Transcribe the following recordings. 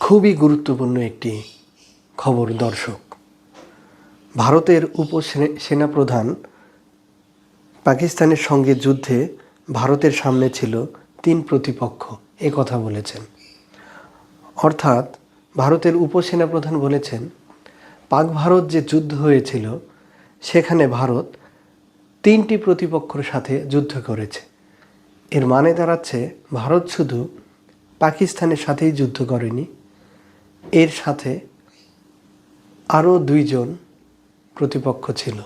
খুবই গুরুত্বপূর্ণ একটি খবর দর্শক। ভারতের সেনাপ্রধান পাকিস্তানের সঙ্গে যুদ্ধে ভারতের সামনে ছিল 3 প্রতিপক্ষ, এ কথা বলেছেন। অর্থাৎ ভারতের উপসেনাপ্রধান বলেছেন, পাক ভারত যে যুদ্ধ হয়েছিল সেখানে ভারত 3টি প্রতিপক্ষের সাথে যুদ্ধ করেছে। এর মানে দাঁড়াচ্ছে ভারত শুধু পাকিস্তানের সাথেই যুদ্ধ করেনি, এর সাথে আরও 2 জন প্রতিপক্ষ ছিল।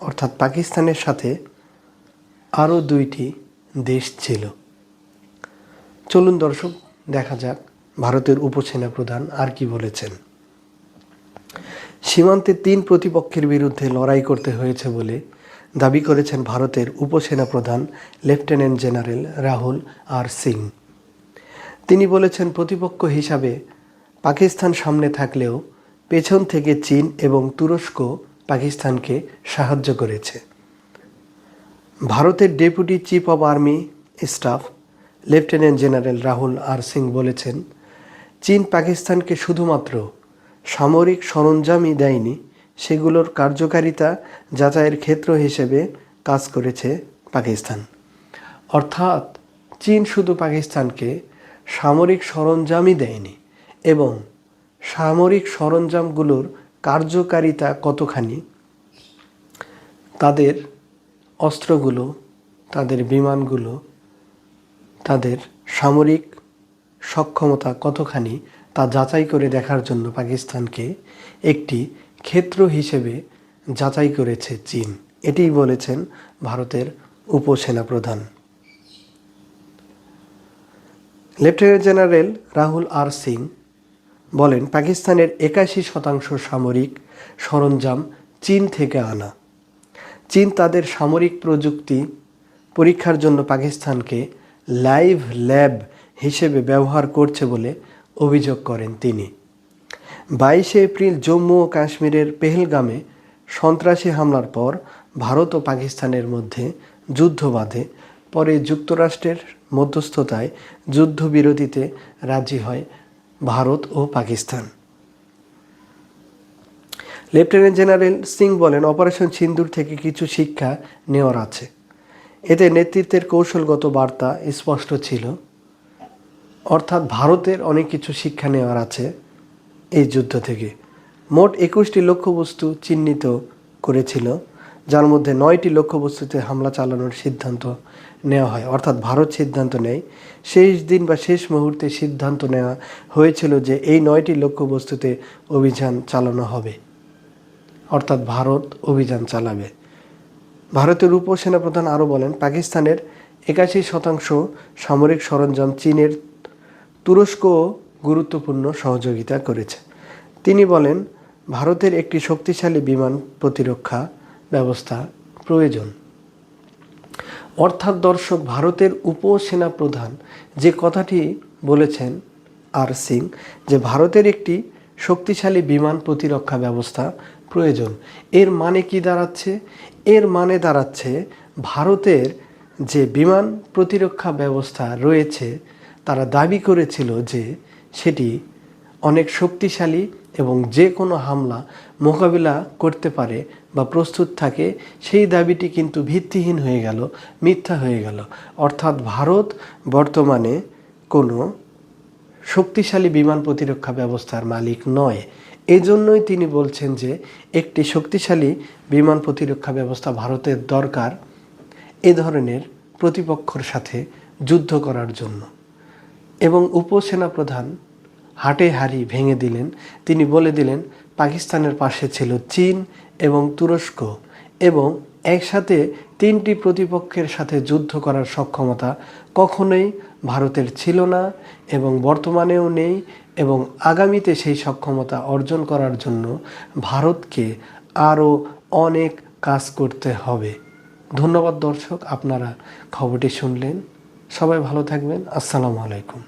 অর্থাৎ পাকিস্তানের সাথে আরও 2টি দেশ ছিল। চলুন দর্শক দেখা যাক ভারতের উপসেনাপ্রধান আর কি বলেছেন। সীমান্তে 3 প্রতিপক্ষের বিরুদ্ধে লড়াই করতে হয়েছে বলে দাবি করেছেন ভারতের উপসেনাপ্রধান lieutenant general Rahul R Singh. তিনি বলেছেন, প্রতিপক্ষ হিসাবে পাকিস্তান সামনে থাকলেও পেছন থেকে চীন এবং তুরস্ক পাকিস্তানকে সাহায্য করেছে। ভারতের deputy chief of army staff lieutenant general Rahul R Singh বলেছেন, চীন পাকিস্তানকে শুধুমাত্র সামরিক সরঞ্জামই দেয়নি, সেগুলোর কার্যকারিতা যাচাইয়ের ক্ষেত্র হিসেবে কাজ করেছে পাকিস্তান। অর্থাৎ চীন শুধু পাকিস্তানকে সামরিক সরঞ্জামই দেয়নি এবং সামরিক সরঞ্জামগুলোর কার্যকারিতা কতখানি, তাদের অস্ত্রগুলো, তাদের বিমানগুলো, তাদের সামরিক সক্ষমতা কতখানি তা যাচাই করে দেখার জন্য পাকিস্তানকে একটি ক্ষেত্র হিসেবে যাচাই করেছে চীন। এটিই বলেছেন ভারতের উপসেনাপ্রধান। Lieutenant general Rahul R Singh বলেন, পাকিস্তানের 81% সামরিক সরঞ্জাম চীন থেকে আনা। চীন তাদের সামরিক প্রযুক্তি পরীক্ষার জন্য পাকিস্তানকে লাইভ ল্যাব হিসেবে ব্যবহার করছে বলে অভিযোগ করেন তিনি। 22 এপ্রিল জম্মু ও কাশ্মীরের পেহেলগামে সন্ত্রাসী হামলার পর ভারত ও পাকিস্তানের মধ্যে যুদ্ধ বাধে। পরে যুক্তরাষ্ট্রের মধ্যস্থতায় যুদ্ধবিরতিতে রাজি হয় ভারত ও পাকিস্তান। লেফটেন্যান্ট জেনারেল সিং বলেন, অপারেশন সিন্দুর থেকে কিছু শিক্ষা নেওয়ার আছে। এতে নেতৃত্বের কৌশলগত বার্তা স্পষ্ট ছিল। অর্থাৎ ভারতের অনেক কিছু শিক্ষা নেওয়ার আছে এই যুদ্ধ থেকে। মোট 21টি লক্ষ্যবস্তু চিহ্নিত করেছিল, যার মধ্যে 9টি লক্ষ্যবস্তুতে হামলা চালানোর সিদ্ধান্ত নেওয়া হয়। অর্থাৎ ভারত সিদ্ধান্ত নেয়, শেষ দিন বা শেষ মুহূর্তে সিদ্ধান্ত নেওয়া হয়েছিল যে এই 9টি লক্ষ্যবস্তুতে অভিযান চালানো হবে। অর্থাৎ ভারত অভিযান চালাবে। ভারতের উপসেনাপ্রধান আরও বলেন, পাকিস্তানের 81% সামরিক সরঞ্জাম চীনের তুরস্কও গুরুত্বপূর্ণ সহযোগিতা করেছে। তিনি বলেন, ভারতের একটি শক্তিশালী বিমান প্রতিরক্ষা ব্যবস্থা প্রয়োজন। অর্থাৎ দর্শক, ভারতের উপসেনাপ্রধান যে কথাটি বলেছেন আর সিং, যে ভারতের একটি শক্তিশালী বিমান প্রতিরক্ষা ব্যবস্থা প্রয়োজন, এর মানে কি দাঁড়াচ্ছে? এর মানে দাঁড়াচ্ছে ভারতের যে বিমান প্রতিরক্ষা ব্যবস্থা রয়েছে তারা দাবি করেছিল যে সেটি অনেক শক্তিশালী এবং যে কোনো হামলা মোকাবিলা করতে পারে বা প্রস্তুত থাকে। সেই দাবিটি কিন্তু ভিত্তিহীন হয়ে গেল, মিথ্যা হয়ে গেল। অর্থাৎ ভারত বর্তমানে কোনো শক্তিশালী বিমান প্রতিরক্ষা ব্যবস্থার মালিক নয়। এজন্যই তিনি বলছেন যে একটি শক্তিশালী বিমান প্রতিরক্ষা ব্যবস্থা ভারতের দরকার এ ধরনের প্রতিপক্ষের সাথে যুদ্ধ করার জন্য। এবং উপসেনাপ্রধান হাটে হাড়ি ভেঙে দিলেন। তিনি বলে দিলেন, পাকিস্তানের পাশে ছিল চীন এবং তুরস্ক এবং একসাথে 3টি প্রতিপক্ষের সাথে যুদ্ধ করার সক্ষমতা কখনোই ভারতের ছিল না এবং বর্তমানেও নেই এবং আগামীতে সেই সক্ষমতা অর্জন করার জন্য ভারতকে আরও অনেক কাজ করতে হবে। ধন্যবাদ দর্শক, আপনারা খবরটি শুনলেন। সবাই ভালো থাকবেন। আসসালামু আলাইকুম।